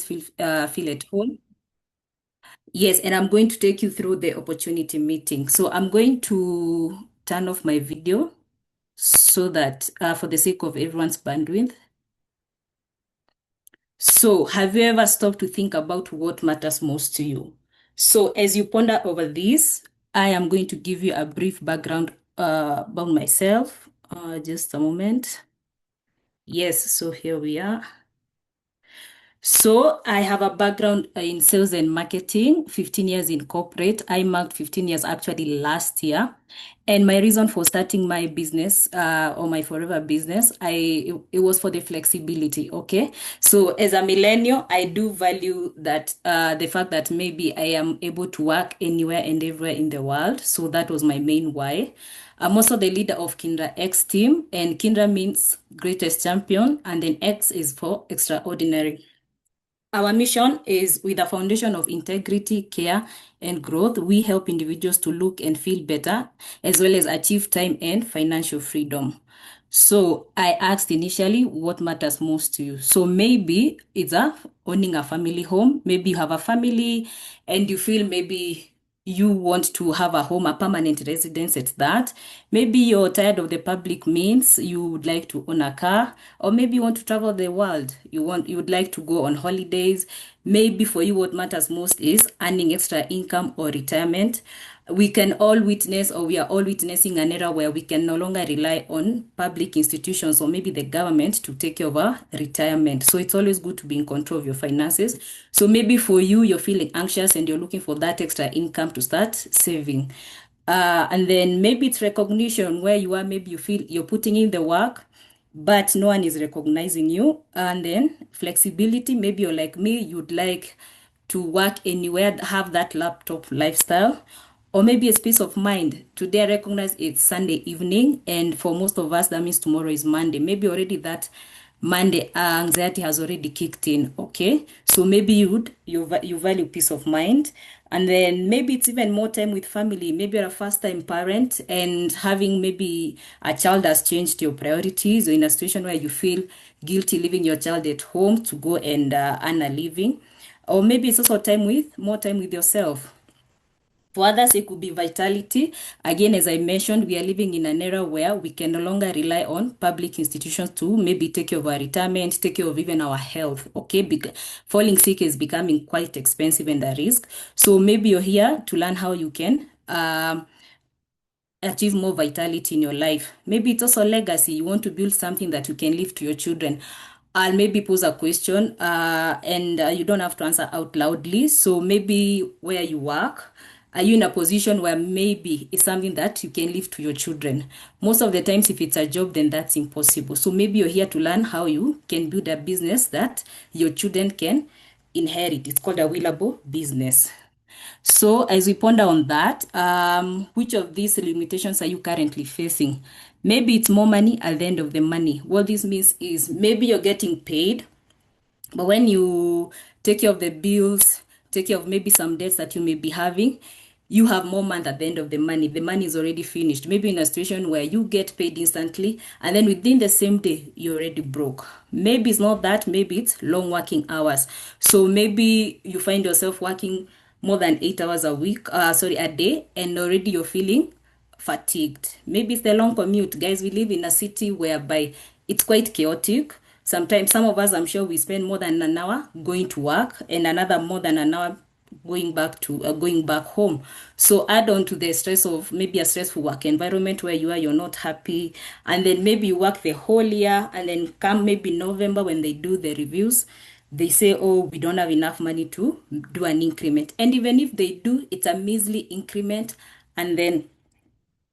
feel at home. Yes, and I'm going to take you through the opportunity meeting. So I'm going to turn off my video so that for the sake of everyone's bandwidth. So have you ever stopped to think about what matters most to you? So as you ponder over this, I am going to give you a brief background about myself. Just a moment. Yes, so here we are. So I have a background in sales and marketing, 15 years in corporate. I marked 15 years actually last year. And my reason for starting my business or my forever business, it was for the flexibility. Okay. So as a millennial, I do value that the fact that maybe I am able to work anywhere and everywhere in the world. So that was my main why. I'm also the leader of Kindra X team, and Kindra means greatest champion, and then X is for extraordinary. Our mission is with a foundation of integrity, care, and growth. We help individuals to look and feel better, as well as achieve time and financial freedom. So I asked initially what matters most to you. So maybe it's owning a family home. Maybe you have a family and you feel maybe you want to have a home, a permanent residence at that. Maybe you're tired of the public means, you would like to own a car, or maybe you want to travel the world. You would like to go on holidays. Maybe for you what matters most is earning extra income or retirement. We can all witness, or we are all witnessing an era where we can no longer rely on public institutions or maybe the government to take care of our retirement. So it's always good to be in control of your finances. So maybe for you, you're feeling anxious and you're looking for that extra income to start saving. And then maybe it's recognition where you are, maybe you feel you're putting in the work, but no one is recognizing you. And then flexibility, maybe you're like me, you'd like to work anywhere, have that laptop lifestyle, or maybe a space of mind. Today, I recognize it's Sunday evening, and for most of us, that means tomorrow is Monday. Maybe already that Monday anxiety has already kicked in. Okay, so maybe you value peace of mind, and then maybe it's even more time with family. Maybe you're a first time parent, and having maybe a child has changed your priorities, or in a situation where you feel guilty leaving your child at home to go and earn a living, or maybe it's also more time with yourself. For others, it could be vitality. Again, as I mentioned, we are living in an era where we can no longer rely on public institutions to maybe take care of our retirement, take care of even our health. Okay, because falling sick is becoming quite expensive and a risk. So maybe you're here to learn how you can achieve more vitality in your life. Maybe it's also legacy. You want to build something that you can leave to your children. I'll maybe pose a question and you don't have to answer out loudly. So maybe where you work, are you in a position where maybe it's something that you can leave to your children? Most of the times, if it's a job, then that's impossible. So maybe you're here to learn how you can build a business that your children can inherit. It's called a willable business. So as we ponder on that, which of these limitations are you currently facing? Maybe it's more money at the end of the money. What this means is maybe you're getting paid, but when you take care of the bills, take care of maybe some debts that you may be having, you have more month at the end of the money. The money is already finished. Maybe in a situation where you get paid instantly, and then within the same day, you're already broke. Maybe it's not that, maybe it's long working hours. So maybe you find yourself working more than 8 hours a day, and already you're feeling fatigued. Maybe it's the long commute. Guys, we live in a city whereby it's quite chaotic. Sometimes, some of us, I'm sure, we spend more than an hour going to work and another more than an hour going back home. So add on to the stress of maybe a stressful work environment where you're not happy, and then maybe you work the whole year, and then come maybe November when they do the reviews, they say, oh, we don't have enough money to do an increment. And even if they do, it's a measly increment, and then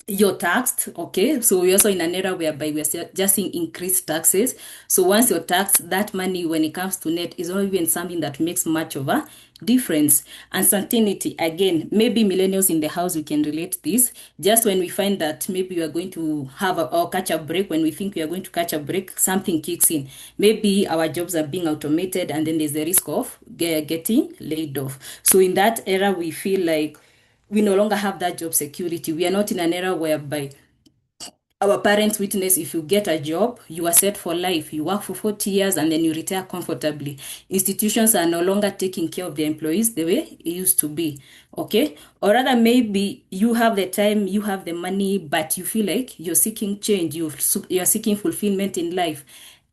you're taxed. Okay, so we're also in an era whereby we're just seeing increased taxes. So once you're taxed, that money, when it comes to net, is not even something that makes much of a difference. Uncertainty, again, maybe millennials in the house, we can relate this. Just when we find that maybe we are going to have or catch a break, when we think we are going to catch a break, something kicks in. Maybe our jobs are being automated, and then there's the risk of getting laid off. So in that era, we feel like we no longer have that job security. We are not in an era whereby our parents witness, if you get a job, you are set for life. You work for 40 years and then you retire comfortably. Institutions are no longer taking care of their employees the way it used to be. Okay? Or rather, maybe you have the time, you have the money, but you feel like you're seeking change, you're seeking fulfillment in life.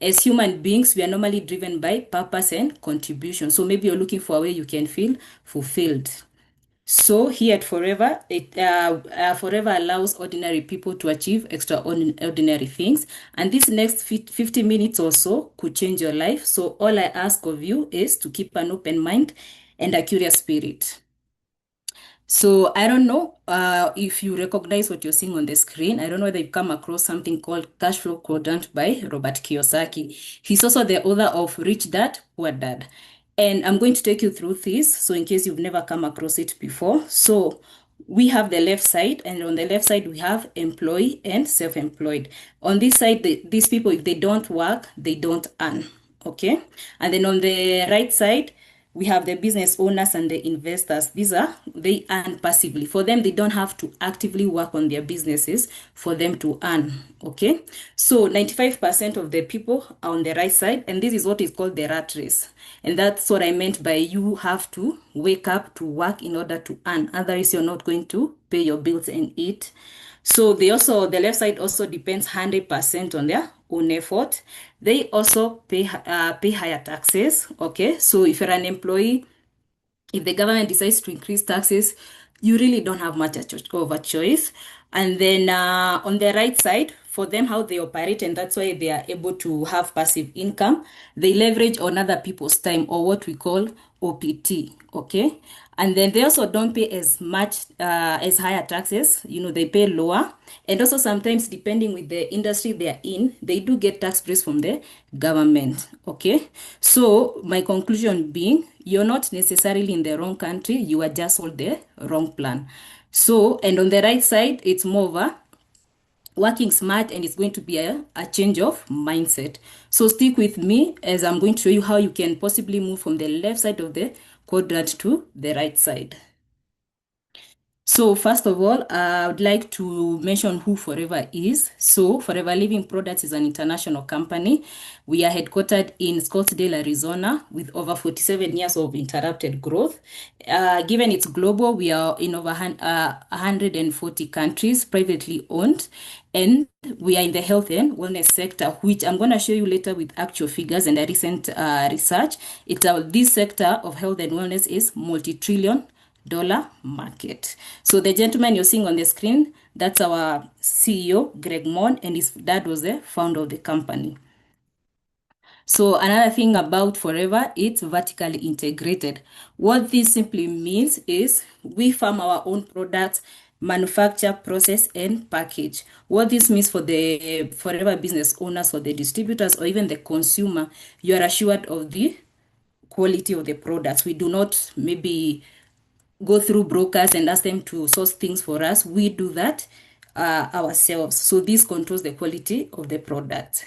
As human beings, we are normally driven by purpose and contribution. So maybe you're looking for a way you can feel fulfilled. So here at Forever, Forever allows ordinary people to achieve extraordinary things. And this next 50 minutes or so could change your life. So all I ask of you is to keep an open mind and a curious spirit. So I don't know if you recognize what you're seeing on the screen. I don't know whether you've come across something called Cash Flow Quadrant by Robert Kiyosaki. He's also the author of Rich Dad, Poor Dad. And I'm going to take you through this, so in case you've never come across it before. So we have the left side, and on the left side, we have employee and self-employed. On this side, these people, if they don't work, they don't earn. Okay. And then on the right side, we have the business owners and the investors. They earn passively. For them, they don't have to actively work on their businesses for them to earn. Okay. So 95% of the people are on the right side, and this is what is called the rat race. And that's what I meant by you have to wake up to work in order to earn. Otherwise, you're not going to pay your bills and eat. So the left side also depends 100% on their own effort. They also pay higher taxes. Okay, so if you're an employee, if the government decides to increase taxes, you really don't have much of a choice. And then on the right side, for them, how they operate, and that's why they are able to have passive income, they leverage on other people's time, or what we call OPT. Okay. And then they also don't pay as much as higher taxes. They pay lower. And also sometimes, depending with the industry they are in, they do get tax breaks from the government. Okay. So my conclusion being, you're not necessarily in the wrong country. You are just on the wrong plan. So, and on the right side, it's more of a working smart, and it's going to be a change of mindset. So stick with me as I'm going to show you how you can possibly move from the left side of the quadrant to the right side. So first of all, I would like to mention who Forever is. So Forever Living Products is an international company. We are headquartered in Scottsdale, Arizona, with over 47 years of interrupted growth. Given it's global, we are in over 140 countries, privately owned. And we are in the health and wellness sector, which I'm going to show you later with actual figures and a recent research. This sector of health and wellness is multi-trillion-dollar market. So the gentleman you're seeing on the screen, that's our CEO, Greg Mon, and his dad was the founder of the company. So another thing about Forever, it's vertically integrated. What this simply means is we farm our own products, manufacture, process, and package. What this means for the Forever business owners or the distributors or even the consumer, you are assured of the quality of the products. We do not maybe go through brokers and ask them to source things for us. We do that ourselves. So this controls the quality of the product.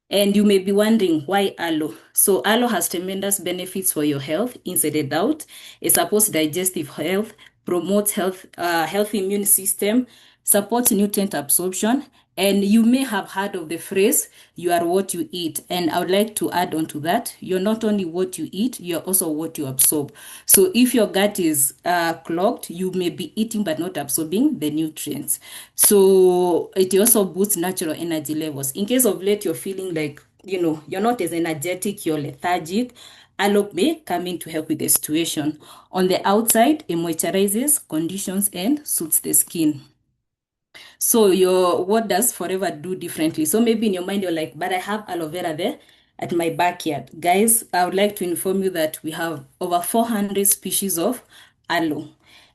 And you may be wondering, why aloe? So aloe has tremendous benefits for your health, inside and out. It supports digestive health, promotes healthy immune system, supports nutrient absorption, and you may have heard of the phrase, you are what you eat. And I would like to add on to that, you're not only what you eat, you're also what you absorb. So if your gut is clogged, you may be eating but not absorbing the nutrients. So it also boosts natural energy levels. In case of late, you're feeling like, you're not as energetic, you're lethargic, aloe may come in to help with the situation. On the outside, it moisturizes, conditions, and soothes the skin. So what does Forever do differently? So maybe in your mind you're like, but I have aloe vera there at my backyard. Guys, I would like to inform you that we have over 400 species of aloe.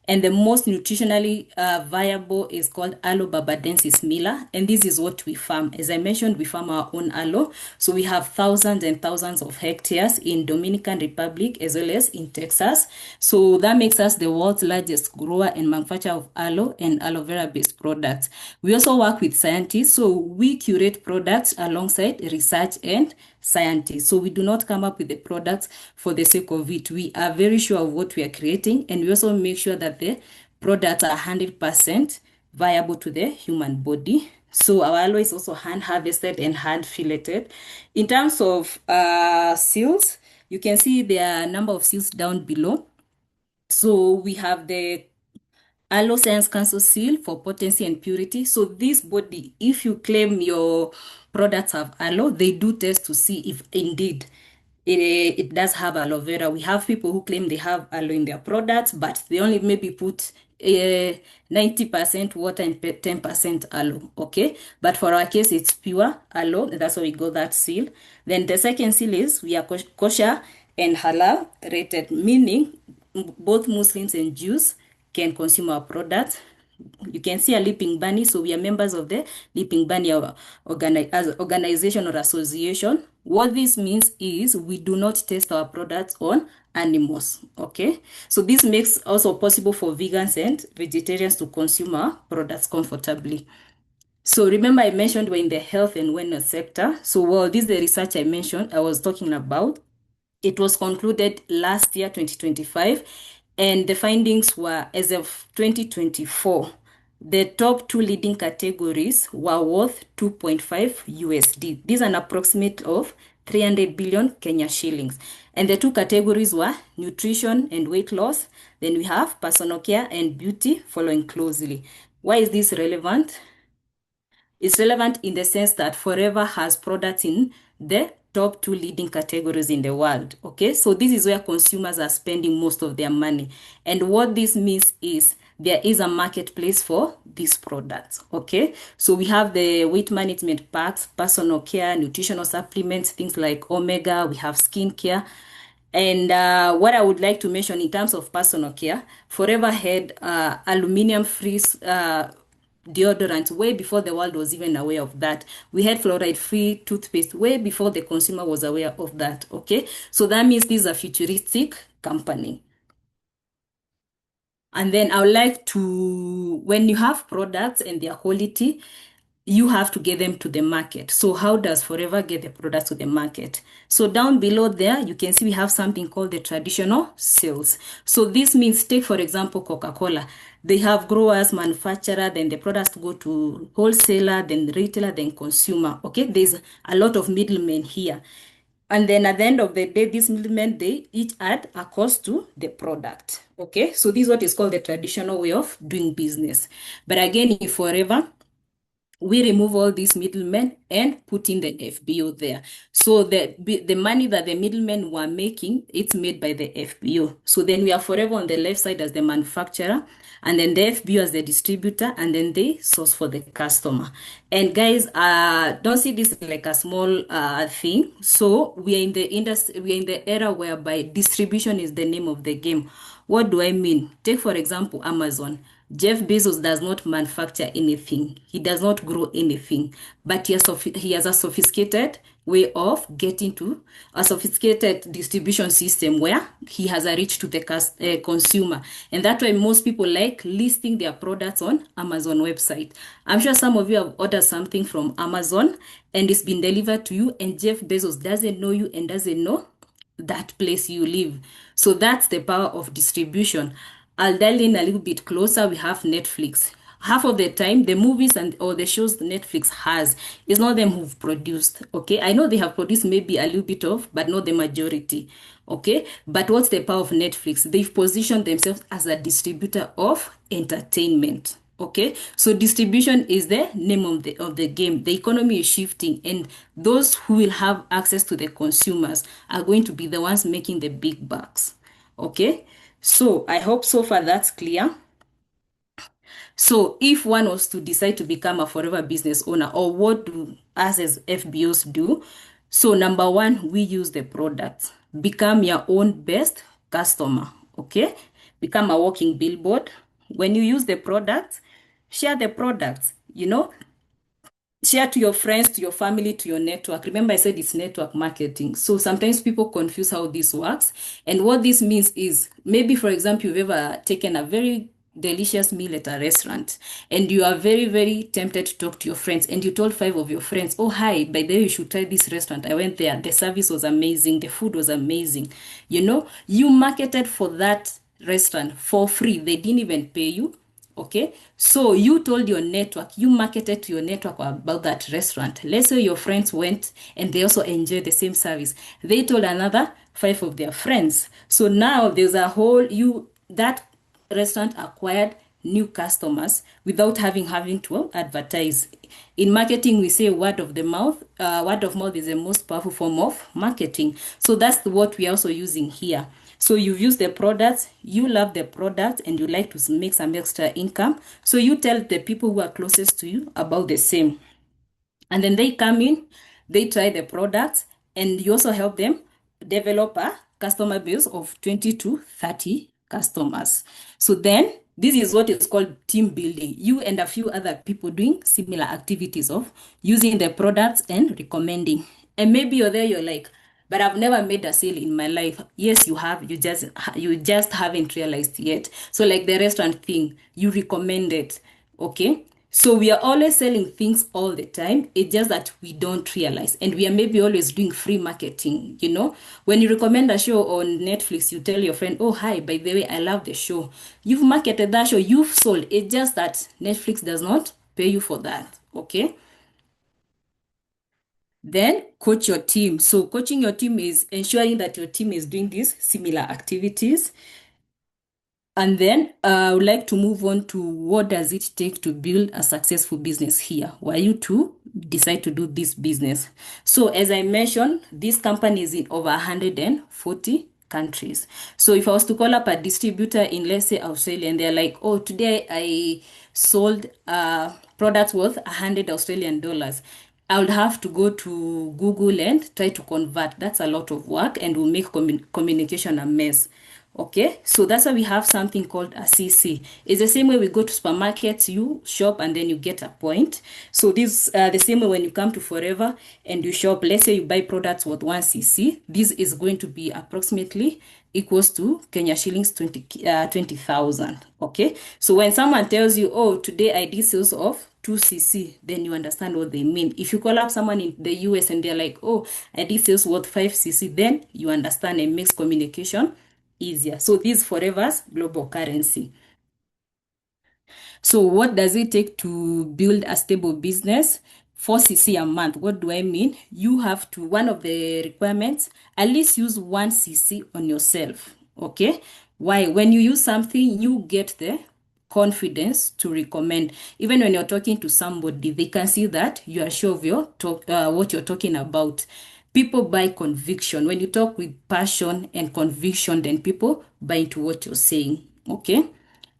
And the most nutritionally viable is called Aloe barbadensis miller. And this is what we farm. As I mentioned, we farm our own aloe. So we have thousands and thousands of hectares in Dominican Republic as well as in Texas. So that makes us the world's largest grower and manufacturer of aloe and aloe vera based products. We also work with scientists. So we curate products alongside research and scientists. So we do not come up with the products for the sake of it. We are very sure of what we are creating, and we also make sure that the products are 100% viable to the human body. So our aloe is also hand harvested and hand filleted. In terms of seals, you can see there are a number of seals down below. So we have the Aloe Science Council seal for potency and purity. So this body, if you claim your products have aloe, they do test to see if indeed it does have aloe vera. We have people who claim they have aloe in their products, but they only maybe put 90% water and 10% aloe. Okay, but for our case, it's pure aloe. That's why we got that seal. Then the second seal is we are kosher and halal rated, meaning both Muslims and Jews can consume our products. You can see a Leaping Bunny, so we are members of the Leaping Bunny organization or association. What this means is we do not test our products on animals. Okay, so this makes also possible for vegans and vegetarians to consume our products comfortably. So remember, I mentioned we're in the health and wellness sector. So this is the research I mentioned I was talking about. It was concluded last year, 2025, and the findings were as of 2024. The top two leading categories were worth 2.5 USD. These are an approximate of 300 billion Kenya shillings. And the two categories were nutrition and weight loss. Then we have personal care and beauty following closely. Why is this relevant? It's relevant in the sense that Forever has products in the top two leading categories in the world. Okay, so this is where consumers are spending most of their money. And what this means is there is a marketplace for these products. Okay, so we have the weight management packs, personal care, nutritional supplements, things like omega, we have skincare. And what I would like to mention in terms of personal care, Forever had aluminum free deodorant way before the world was even aware of that. We had fluoride free toothpaste way before the consumer was aware of that. Okay, so that means this is a futuristic company. And then I would like to, when you have products and their quality, you have to get them to the market. So how does Forever get the products to the market? So down below there, you can see we have something called the traditional sales. So this means, take for example, Coca-Cola. They have growers, manufacturer, then the products go to wholesaler, then retailer, then consumer. Okay, there's a lot of middlemen here. And then at the end of the day, these middlemen, they each add a cost to the product. Okay, so this is what is called the traditional way of doing business. But again, in Forever, we remove all these middlemen and put in the FBO there. So the money that the middlemen were making, it's made by the FBO. So then we are Forever on the left side as the manufacturer, and then the FBO as the distributor, and then they source for the customer. And guys, don't see this like a small thing. So we are in the industry, we are in the era whereby distribution is the name of the game. What do I mean? Take for example, Amazon. Jeff Bezos does not manufacture anything. He does not grow anything, but he has a sophisticated way of getting to a sophisticated distribution system where he has a reach to the consumer. And that's why most people like listing their products on Amazon website. I'm sure some of you have ordered something from Amazon and it's been delivered to you, and Jeff Bezos doesn't know you and doesn't know that place you live. So that's the power of distribution. I'll dial in a little bit closer. We have Netflix. Half of the time, the movies and or the shows Netflix has is not them who've produced. Okay, I know they have produced maybe a little bit of, but not the majority. Okay, but what's the power of Netflix? They've positioned themselves as a distributor of entertainment. Okay, so distribution is the name of the game. The economy is shifting, and those who will have access to the consumers are going to be the ones making the big bucks. Okay, so I hope so far that's clear. So if one was to decide to become a Forever business owner, or what do us as FBOs do? So number one, we use the products. Become your own best customer. Okay, become a walking billboard. When you use the products, share the products. Share to your friends, to your family, to your network. Remember, I said it's network marketing. So sometimes people confuse how this works. And what this means is, maybe, for example, you've ever taken a very delicious meal at a restaurant and you are very, very tempted to talk to your friends, and you told 5 of your friends, oh, hi, by the way, you should try this restaurant. I went there. The service was amazing. The food was amazing. You marketed for that restaurant for free. They didn't even pay you. Okay, so you told your network, you marketed to your network about that restaurant. Let's say your friends went and they also enjoyed the same service. They told another five of their friends. So now there's a whole you that restaurant acquired new customers without having to advertise. In marketing, we say word of the mouth. Word of mouth is the most powerful form of marketing. So that's what we are also using here. So you've used the products, you love the product, and you like to make some extra income. So you tell the people who are closest to you about the same. And then they come in, they try the products, and you also help them develop a customer base of 20 to 30 customers. So then this is what is called team building. You and a few other people doing similar activities of using the products and recommending. And maybe you're there, you're like, but I've never made a sale in my life. Yes, you have. You just haven't realized yet. So like the restaurant thing, you recommend it. Okay. So we are always selling things all the time. It's just that we don't realize. And we are maybe always doing free marketing, you know. When you recommend a show on Netflix, you tell your friend, oh, hi, by the way, I love the show. You've marketed that show, you've sold. It's just that Netflix does not pay you for that. Okay. Then coach your team. So coaching your team is ensuring that your team is doing these similar activities. And then I would like to move on to what does it take to build a successful business here? Why you to decide to do this business? So as I mentioned, this company is in over 140 countries. So if I was to call up a distributor in, let's say, Australia, and they're like, oh, today I sold products worth 100 Australian dollars. I would have to go to Google and try to convert. That's a lot of work and will make communication a mess. Okay, so that's why we have something called a CC. It's the same way we go to supermarkets, you shop and then you get a point. So this the same way when you come to Forever and you shop, let's say you buy products worth 1 cc, this is going to be approximately equals to Kenya shillings 20,000. Okay, so when someone tells you, oh, today I did sales of 2 cc, then you understand what they mean. If you call up someone in the US and they're like, oh, I did sales worth 5 cc, then you understand and makes communication easier. So this Forever's global currency. So what does it take to build a stable business? 4 cc a month. What do I mean? You have to, one of the requirements, at least use 1 cc on yourself. Okay? Why? When you use something, you get the confidence to recommend. Even when you're talking to somebody, they can see that you are sure of what you're talking about. People buy conviction. When you talk with passion and conviction, then people buy into what you're saying. Okay?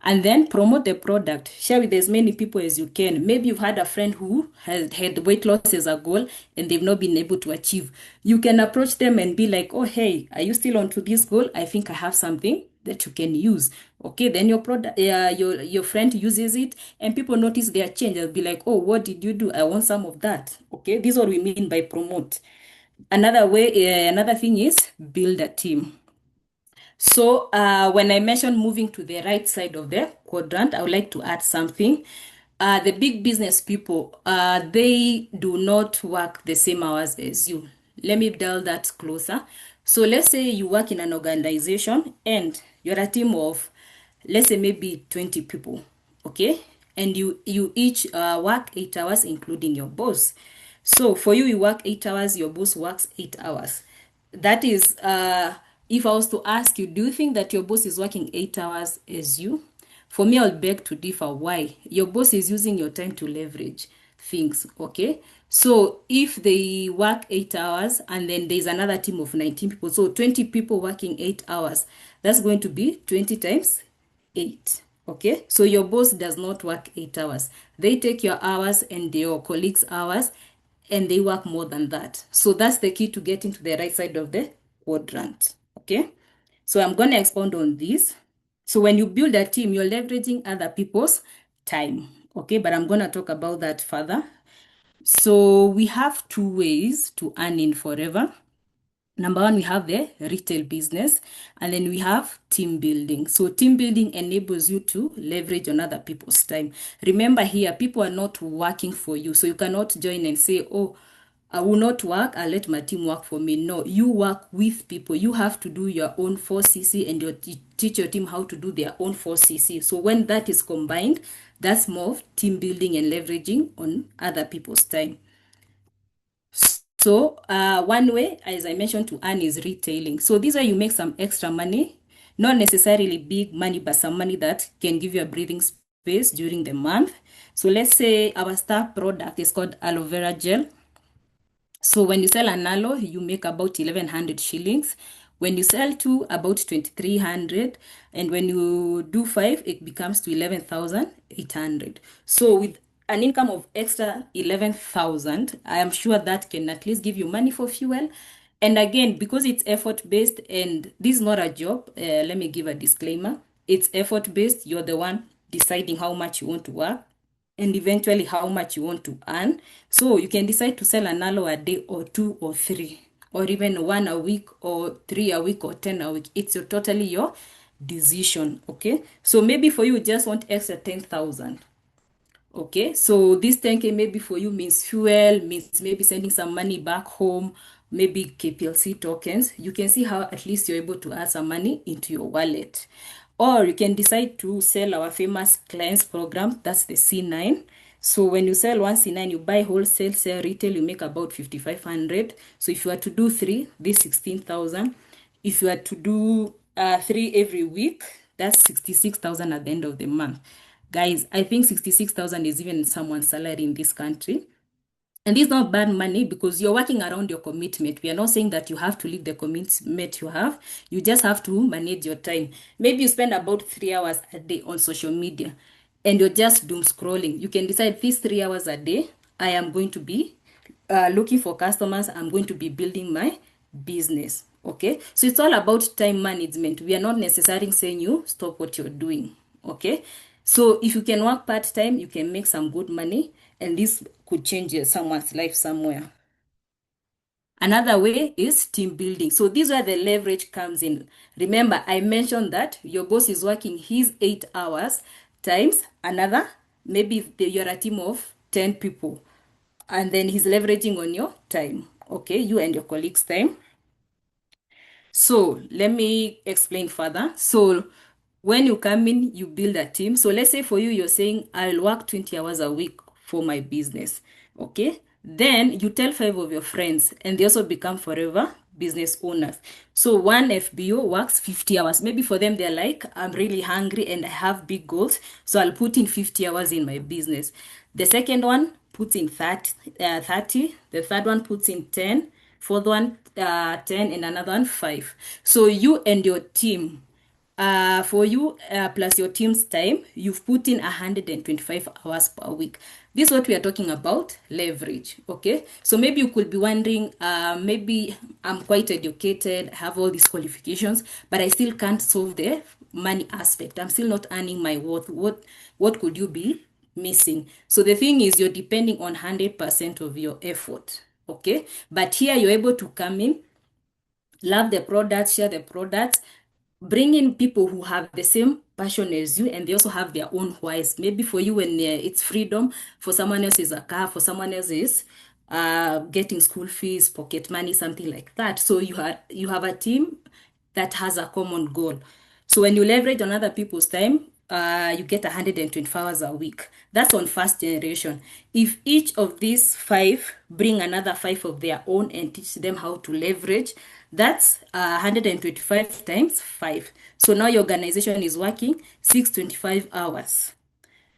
And then promote the product. Share with as many people as you can. Maybe you've had a friend who has had weight loss as a goal and they've not been able to achieve. You can approach them and be like, oh, hey, are you still on to this goal? I think I have something that you can use. Okay, then your product, your friend uses it and people notice their change. They'll be like, oh, what did you do? I want some of that. Okay, this is what we mean by promote. Another thing is build a team. So when I mentioned moving to the right side of the quadrant, I would like to add something. The big business people, they do not work the same hours as you. Let me delve that closer. So let's say you work in an organization and you're a team of, let's say maybe 20 people, okay? And you each work 8 hours, including your boss. So for you, you work 8 hours, your boss works 8 hours. That is, if I was to ask you, do you think that your boss is working 8 hours as you? For me, I'll beg to differ. Why? Your boss is using your time to leverage things, okay? So if they work 8 hours and then there's another team of 19 people, so 20 people working 8 hours, that's going to be 20 times 8. Okay, so your boss does not work 8 hours. They take your hours and your colleagues' hours and they work more than that. So that's the key to getting to the right side of the quadrant. Okay, so I'm going to expound on this. So when you build a team, you're leveraging other people's time. Okay, but I'm going to talk about that further. So we have two ways to earn in Forever. Number one, we have the retail business, and then we have team building. So team building enables you to leverage on other people's time. Remember here, people are not working for you. So you cannot join and say, oh, I will not work, I'll let my team work for me. No, you work with people. You have to do your own 4CC and you teach your team how to do their own 4CC. So when that is combined, that's more of team building and leveraging on other people's time. So one way, as I mentioned, to earn is retailing. So this way you make some extra money, not necessarily big money, but some money that can give you a breathing space during the month. So let's say our star product is called aloe vera gel. So when you sell an aloe, you make about 1100 shillings. When you sell two, about 2300. And when you do five, it becomes to 11,800. So with an income of extra 11,000, I am sure that can at least give you money for fuel. And again, because it's effort based and this is not a job, let me give a disclaimer. It's effort based. You're the one deciding how much you want to work and eventually how much you want to earn. So you can decide to sell an aloe a day or two or three, or even one a week or three a week or 10 a week. It's totally your decision. Okay. So maybe for you, just want extra 10,000. Okay, so this 10K maybe for you means fuel, means maybe sending some money back home, maybe KPLC tokens. You can see how at least you're able to add some money into your wallet. Or you can decide to sell our famous clients program, that's the C9. So when you sell one C9, you buy wholesale, sell retail, you make about 5,500. So if you are to do three, this 16,000. If you are to do three every week, that's 66,000 at the end of the month. Guys, I think 66,000 is even someone's salary in this country. And this is not bad money because you're working around your commitment. We are not saying that you have to leave the commitment you have. You just have to manage your time. Maybe you spend about 3 hours a day on social media and you're just doom scrolling. You can decide these 3 hours a day, I am going to be looking for customers. I'm going to be building my business. Okay. So it's all about time management. We are not necessarily saying you stop what you're doing. Okay. So if you can work part time, you can make some good money, and this could change someone's life somewhere. Another way is team building. So this is where the leverage comes in. Remember, I mentioned that your boss is working his 8 hours times another, maybe you're a team of 10 people, and then he's leveraging on your time. Okay, you and your colleagues' time. So let me explain further. So when you come in, you build a team. So let's say for you, you're saying, I'll work 20 hours a week for my business. Okay. Then you tell five of your friends and they also become forever business owners. So one FBO works 50 hours. Maybe for them, they're like, I'm really hungry and I have big goals. So I'll put in 50 hours in my business. The second one puts in 30. The third one puts in 10. Fourth one, 10, and another one, 5. So you and your team, for you plus your team's time, you've put in 125 hours per week. This is what we are talking about, leverage. Okay, so maybe you could be wondering, maybe I'm quite educated, have all these qualifications, but I still can't solve the money aspect. I'm still not earning my worth. What could you be missing? So the thing is, you're depending on 100% of your effort. Okay, but here you're able to come in, love the products, share the products, bring in people who have the same passion as you, and they also have their own whys. Maybe for you, when it's freedom, for someone else is a car, for someone else is getting school fees, pocket money, something like that. So you have a team that has a common goal. So when you leverage on other people's time, you get 125 hours a week. That's on first generation. If each of these five bring another five of their own and teach them how to leverage, that's 125 times 5. So now your organization is working 625 hours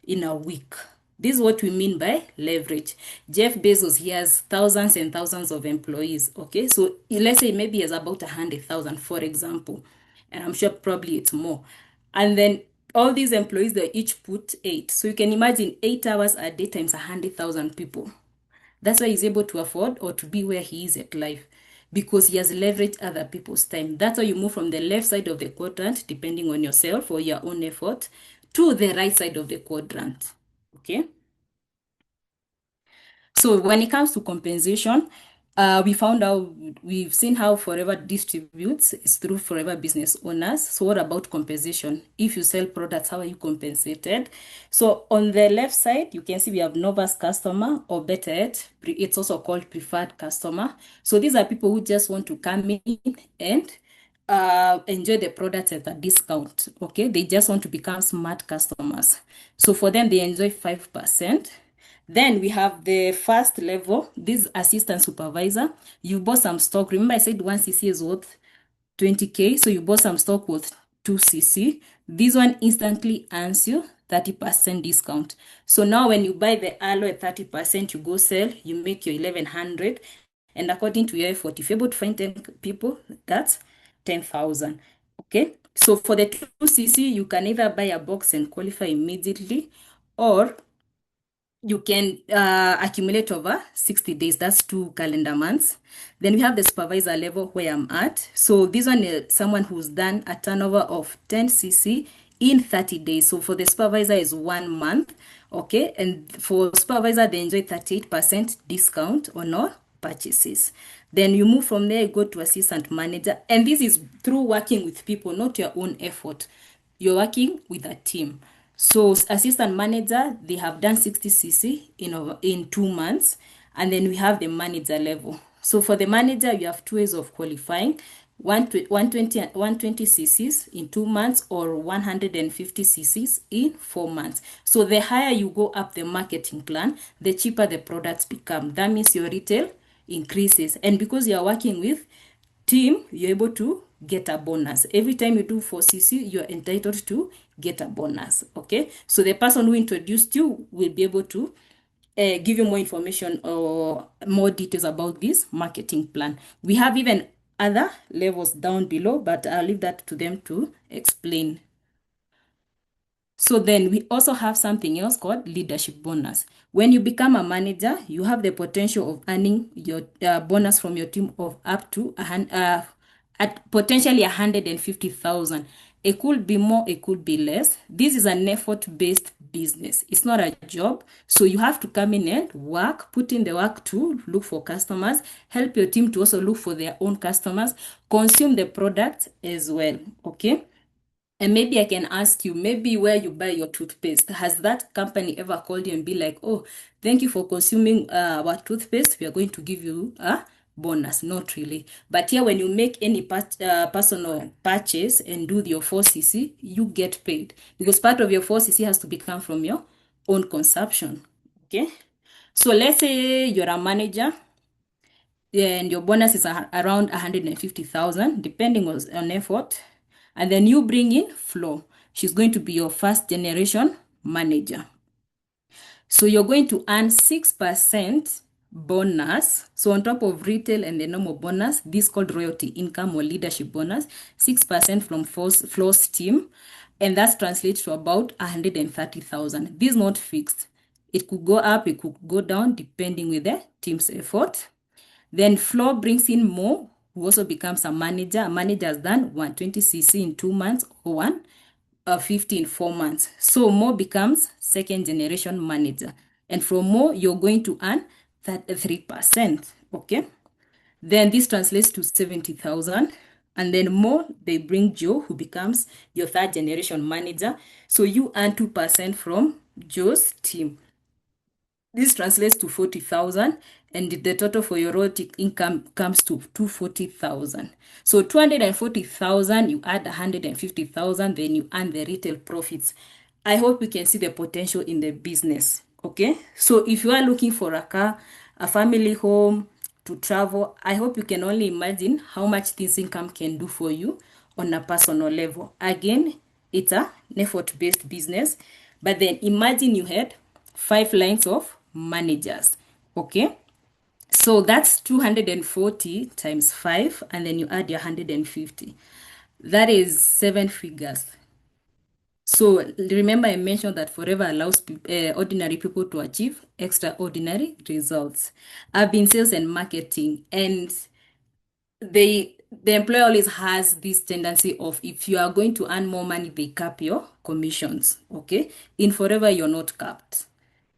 in a week. This is what we mean by leverage. Jeff Bezos, he has thousands and thousands of employees. Okay, so let's say maybe he has about 100,000, for example, and I'm sure probably it's more. And then all these employees, they each put 8. So you can imagine 8 hours a day times 100,000 people. That's why he's able to afford or to be where he is at life, because he has leveraged other people's time. That's how you move from the left side of the quadrant, depending on yourself or your own effort, to the right side of the quadrant. Okay. So when it comes to compensation, we found out, we've seen how Forever distributes is through Forever business owners. So what about compensation? If you sell products, how are you compensated? So on the left side, you can see we have novice customer, or better yet, it's also called preferred customer. So these are people who just want to come in and enjoy the products at a discount. Okay, they just want to become smart customers. So for them, they enjoy 5%. Then we have the first level, this assistant supervisor. You bought some stock. Remember, I said 1cc is worth 20K. So you bought some stock worth 2cc. This one instantly earns you 30% discount. So now when you buy the aloe at 30%, you go sell, you make your 1100. And according to your effort, if you're able to find 10 people, that's 10,000. Okay. So for the 2cc, you can either buy a box and qualify immediately, or you can accumulate over 60 days. That's 2 calendar months. Then we have the supervisor level where I'm at. So this one is someone who's done a turnover of 10cc in 30 days. So for the supervisor is 1 month. Okay. And for supervisor, they enjoy 38% discount on all purchases. Then you move from there, you go to assistant manager. And this is through working with people, not your own effort. You're working with a team. So assistant manager, they have done 60cc in 2 months. And then we have the manager level. So for the manager, you have two ways of qualifying: 120 cc's in 2 months, or 150 cc's in 4 months. So the higher you go up the marketing plan, the cheaper the products become. That means your retail increases. And because you are working with team, you're able to get a bonus. Every time you do 4cc, you're entitled to get a bonus. Okay, so the person who introduced you will be able to give you more information or more details about this marketing plan. We have even other levels down below, but I'll leave that to them to explain. So then we also have something else called leadership bonus. When you become a manager, you have the potential of earning your bonus from your team of up to at potentially 150,000. It could be more, it could be less. This is an effort-based business. It's not a job. So you have to come in and work, put in the work to look for customers, help your team to also look for their own customers, consume the product as well. Okay. And maybe I can ask you, maybe where you buy your toothpaste, has that company ever called you and be like, oh, thank you for consuming our toothpaste, we are going to give you a bonus? Not really. But here, when you make any personal purchase and do your 4cc, you get paid, because part of your 4cc has to become from your own consumption. Okay. So let's say you're a manager and your bonus is around 150,000, depending on effort. And then you bring in Flo. She's going to be your first generation manager. So you're going to earn 6% bonus. So on top of retail and the normal bonus, this called royalty income or leadership bonus, 6% from Flo's team. And that translates to about 130,000. This is not fixed. It could go up, it could go down, depending with the team's effort. Then Flo brings in Mo, who also becomes a manager. A manager has done 120cc in 2 months, or 150 in 4 months. So Mo becomes second generation manager. And from Mo, you're going to earn 33%. Okay. Then this translates to 70,000. And then Mo, they bring Joe, who becomes your third generation manager. So you earn 2% from Joe's team. This translates to 40,000, and the total for your royalty income comes to 240,000. So 240,000, you add 150,000, then you earn the retail profits. I hope you can see the potential in the business. Okay, so if you are looking for a car, a family home, to travel, I hope you can only imagine how much this income can do for you on a personal level. Again, it's an effort-based business, but then imagine you had 5 lines of managers. Okay, so that's 240 times 5, and then you add your 150. That is 7 figures. So remember, I mentioned that Forever allows ordinary people to achieve extraordinary results. I've been sales and marketing, and the employer always has this tendency of, if you are going to earn more money, they cap your commissions. Okay, in Forever, you're not capped.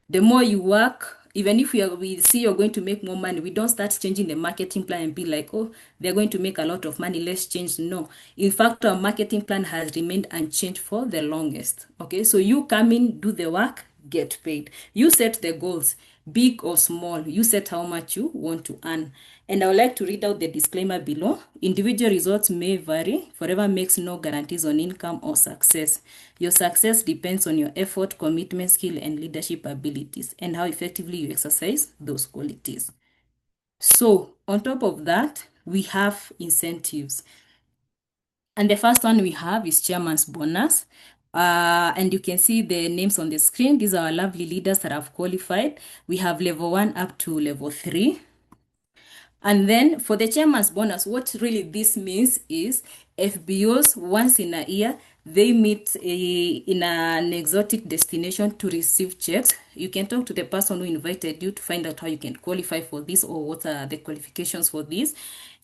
The more you work, even if we see you're going to make more money, we don't start changing the marketing plan and be like, oh, they're going to make a lot of money, let's change. No. In fact, our marketing plan has remained unchanged for the longest. Okay, so you come in, do the work, get paid. You set the goals, big or small. You set how much you want to earn. And I would like to read out the disclaimer below. Individual results may vary. Forever makes no guarantees on income or success. Your success depends on your effort, commitment, skill, and leadership abilities, and how effectively you exercise those qualities. So, on top of that, we have incentives. And the first one we have is chairman's bonus. And you can see the names on the screen. These are our lovely leaders that have qualified. We have level 1 up to level 3. And then for the chairman's bonus, what really this means is FBOs once in a year, they meet in an exotic destination to receive checks. You can talk to the person who invited you to find out how you can qualify for this or what are the qualifications for this.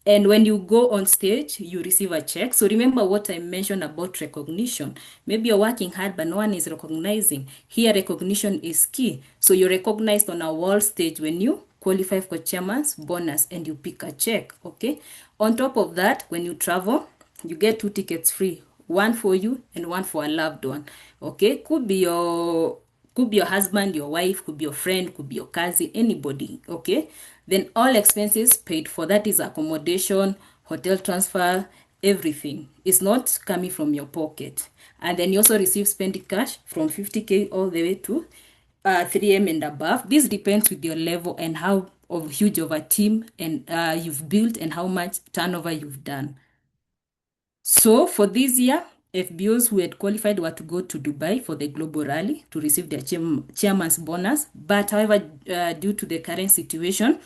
And when you go on stage, you receive a check. So remember what I mentioned about recognition. Maybe you're working hard, but no one is recognizing. Here, recognition is key. So you're recognized on a world stage when you qualify for chairman's bonus and you pick a check. Okay. On top of that, when you travel, you get 2 tickets free, one for you and one for a loved one. Okay. Could be your husband, your wife, could be your friend, could be your cousin, anybody. Okay. Then all expenses paid for. That is accommodation, hotel transfer, everything. It's not coming from your pocket. And then you also receive spending cash from 50K all the way to 3M and above. This depends with your level and how of huge of a team and you've built and how much turnover you've done. So for this year, FBOs who had qualified were to go to Dubai for the global rally to receive their chairman's bonus. But however, due to the current situation,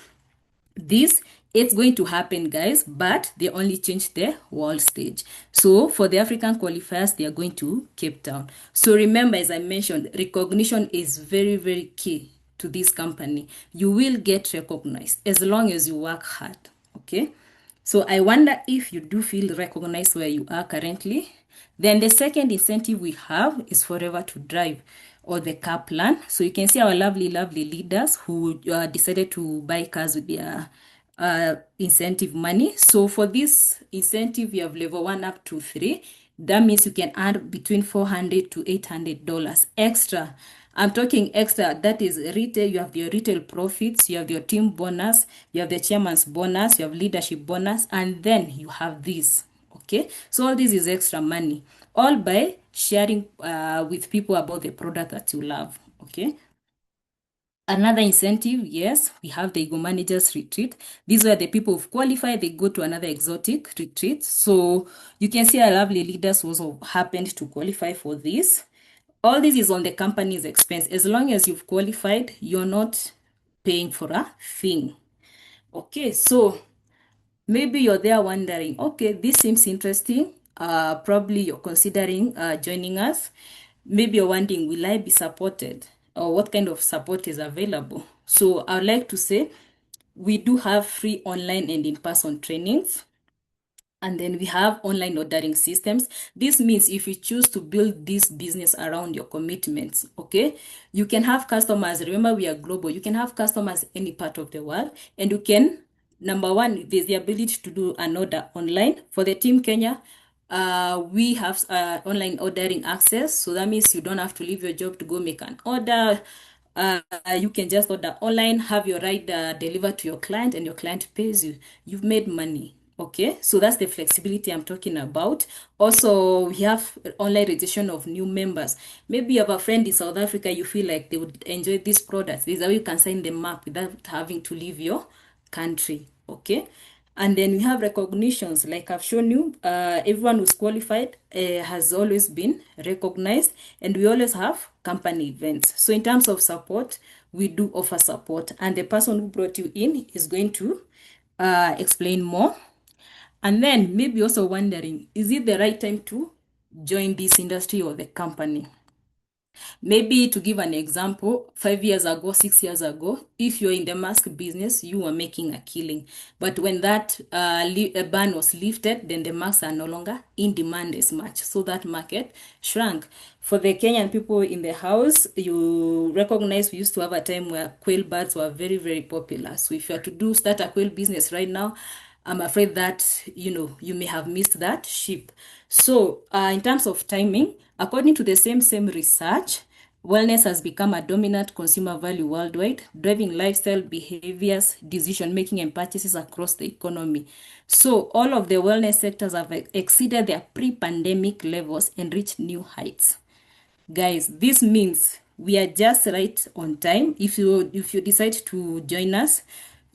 this it's going to happen, guys, but they only changed the world stage. So for the African qualifiers, they are going to Cape Town. So remember, as I mentioned, recognition is very, very key to this company. You will get recognized as long as you work hard. Okay. So I wonder if you do feel recognized where you are currently. Then the second incentive we have is Forever to Drive or the car plan. So you can see our lovely, lovely leaders who decided to buy cars with their incentive money. So for this incentive, you have level 1 up to 3. That means you can earn between $400 to $800 extra. I'm talking extra. That is retail. You have your retail profits, you have your team bonus, you have the chairman's bonus, you have leadership bonus, and then you have this. Okay, so all this is extra money, all by sharing with people about the product that you love. Okay. Another incentive, yes, we have the Ego Managers Retreat. These are the people who've qualified, they go to another exotic retreat. So you can see our lovely leaders also happened to qualify for this. All this is on the company's expense. As long as you've qualified, you're not paying for a thing. Okay, so maybe you're there wondering, okay, this seems interesting. Probably you're considering joining us. Maybe you're wondering, will I be supported? Or what kind of support is available? So I'd like to say we do have free online and in-person trainings. And then we have online ordering systems. This means if you choose to build this business around your commitments, okay, you can have customers. Remember, we are global. You can have customers any part of the world, and you can, number one, there's the ability to do an order online. For the Team Kenya, we have online ordering access. So that means you don't have to leave your job to go make an order. You can just order online, have your rider delivered to your client, and your client pays you. You've made money. Okay, so that's the flexibility I'm talking about. Also, we have online registration of new members. Maybe you have a friend in South Africa, you feel like they would enjoy these products. There's a way you can sign them up without having to leave your country. Okay, and then we have recognitions. Like I've shown you, everyone who's qualified has always been recognized, and we always have company events. So in terms of support, we do offer support, and the person who brought you in is going to explain more. And then maybe also wondering, is it the right time to join this industry or the company? Maybe to give an example, 5 years ago, 6 years ago, if you're in the mask business, you were making a killing. But when that ban was lifted, then the masks are no longer in demand as much. So that market shrank. For the Kenyan people in the house, you recognize we used to have a time where quail birds were very, very popular. So if you are to start a quail business right now, I'm afraid that you may have missed that ship. So in terms of timing, according to the same research, wellness has become a dominant consumer value worldwide, driving lifestyle behaviors, decision making, and purchases across the economy. So all of the wellness sectors have exceeded their pre-pandemic levels and reached new heights. Guys, this means we are just right on time. If you decide to join us,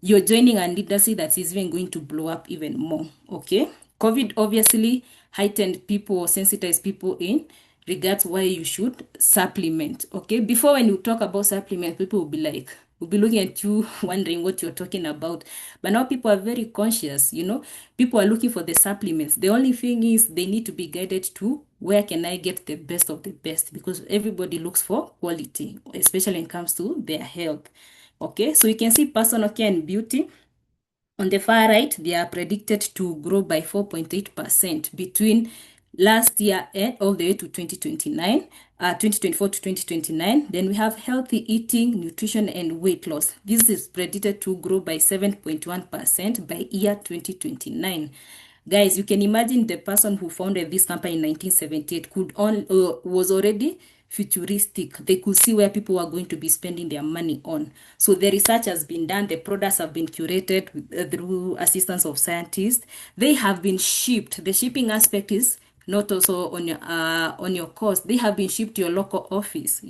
you're joining an industry that is even going to blow up even more. Okay. COVID obviously heightened people or sensitized people in regards why you should supplement. Okay. Before, when you talk about supplement, people will be like, will be looking at you wondering what you're talking about. But now people are very conscious. People are looking for the supplements. The only thing is they need to be guided to where can I get the best of the best, because everybody looks for quality, especially when it comes to their health. Okay, so you can see personal care and beauty. On the far right, they are predicted to grow by 4.8% between last year and all the way to 2024 to 2029. Then we have healthy eating, nutrition, and weight loss. This is predicted to grow by 7.1% by year 2029. Guys, you can imagine the person who founded this company in 1978 was already futuristic. They could see where people were going to be spending their money on. So the research has been done. The products have been curated through assistance of scientists. They have been shipped. The shipping aspect is not also on your cost. They have been shipped to your local office.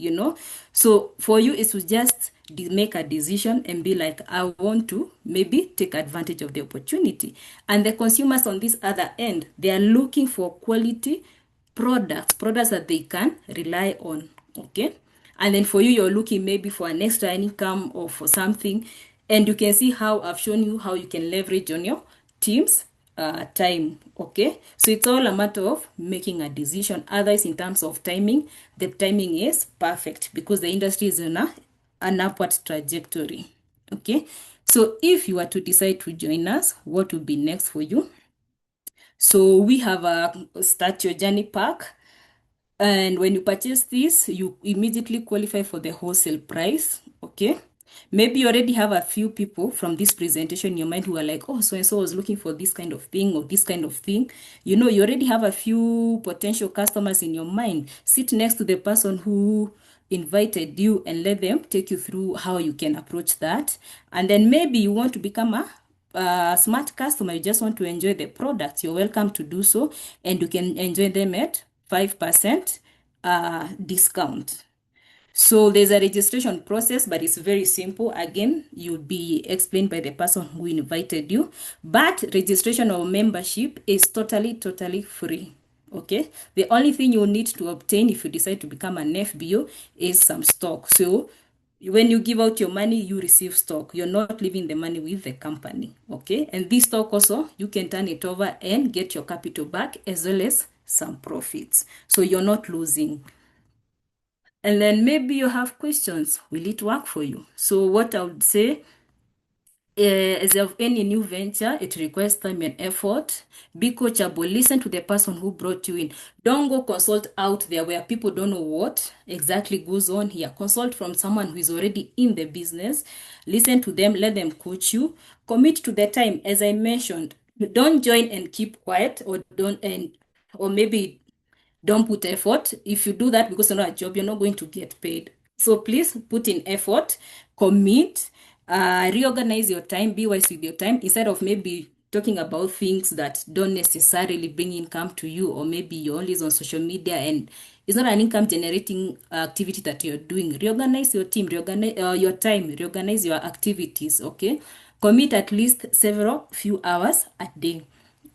So for you, it's to just make a decision and be like, I want to maybe take advantage of the opportunity. And the consumers on this other end, they are looking for quality products that they can rely on. Okay. And then for you, you're looking maybe for an extra income or for something. And you can see how I've shown you how you can leverage on your team's time. Okay. So it's all a matter of making a decision. Otherwise, in terms of timing, the timing is perfect because the industry is on an upward trajectory. Okay. So if you were to decide to join us, what will be next for you? So we have a Start Your Journey pack. And when you purchase this, you immediately qualify for the wholesale price. Okay. Maybe you already have a few people from this presentation in your mind who are like, oh, so and so was looking for this kind of thing or this kind of thing. You already have a few potential customers in your mind. Sit next to the person who invited you and let them take you through how you can approach that. And then maybe you want to become a smart customer. You just want to enjoy the products. You're welcome to do so. And you can enjoy them at 5% discount. So there's a registration process, but it's very simple. Again, you'll be explained by the person who invited you. But registration or membership is totally free. Okay. The only thing you need to obtain if you decide to become an FBO is some stock. So when you give out your money, you receive stock. You're not leaving the money with the company. Okay. And this stock also, you can turn it over and get your capital back as well as some profits. So you're not losing. And then maybe you have questions. Will it work for you? So what I would say, as of any new venture, it requires time and effort. Be coachable. Listen to the person who brought you in. Don't go consult out there where people don't know what exactly goes on here. Consult from someone who is already in the business. Listen to them. Let them coach you. Commit to the time. As I mentioned, don't join and keep quiet, or maybe don't put effort. If you do that because you're not a job, you're not going to get paid. So please put in effort, commit, reorganize your time, be wise with your time, instead of maybe talking about things that don't necessarily bring income to you, or maybe you're always on social media and it's not an income generating activity that you're doing. Reorganize your team, reorganize your time, reorganize your activities. Okay. Commit at least several few hours a day.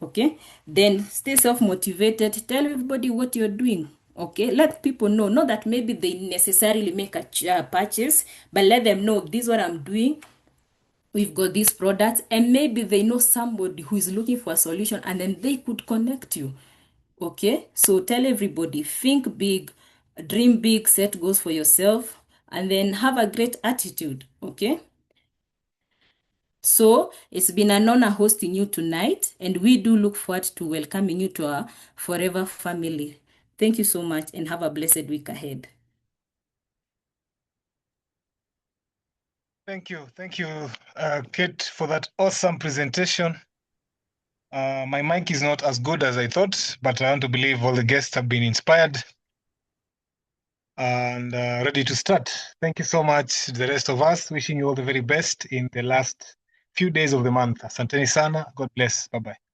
Okay, then stay self-motivated. Tell everybody what you're doing. Okay, let people know. Not that maybe they necessarily make a purchase, but let them know this is what I'm doing. We've got these products, and maybe they know somebody who is looking for a solution, and then they could connect you. Okay, so tell everybody, think big, Dream big, set goals for yourself, and then have a great attitude. Okay. So it's been an honor hosting you tonight, and we do look forward to welcoming you to our forever family. Thank you so much, and have a blessed week ahead. Thank you, Kate, for that awesome presentation. My mic is not as good as I thought, but I want to believe all the guests have been inspired and ready to start. Thank you so much, the rest of us. Wishing you all the very best in the last few days of the month. Asanteni sana. God bless. Bye-bye.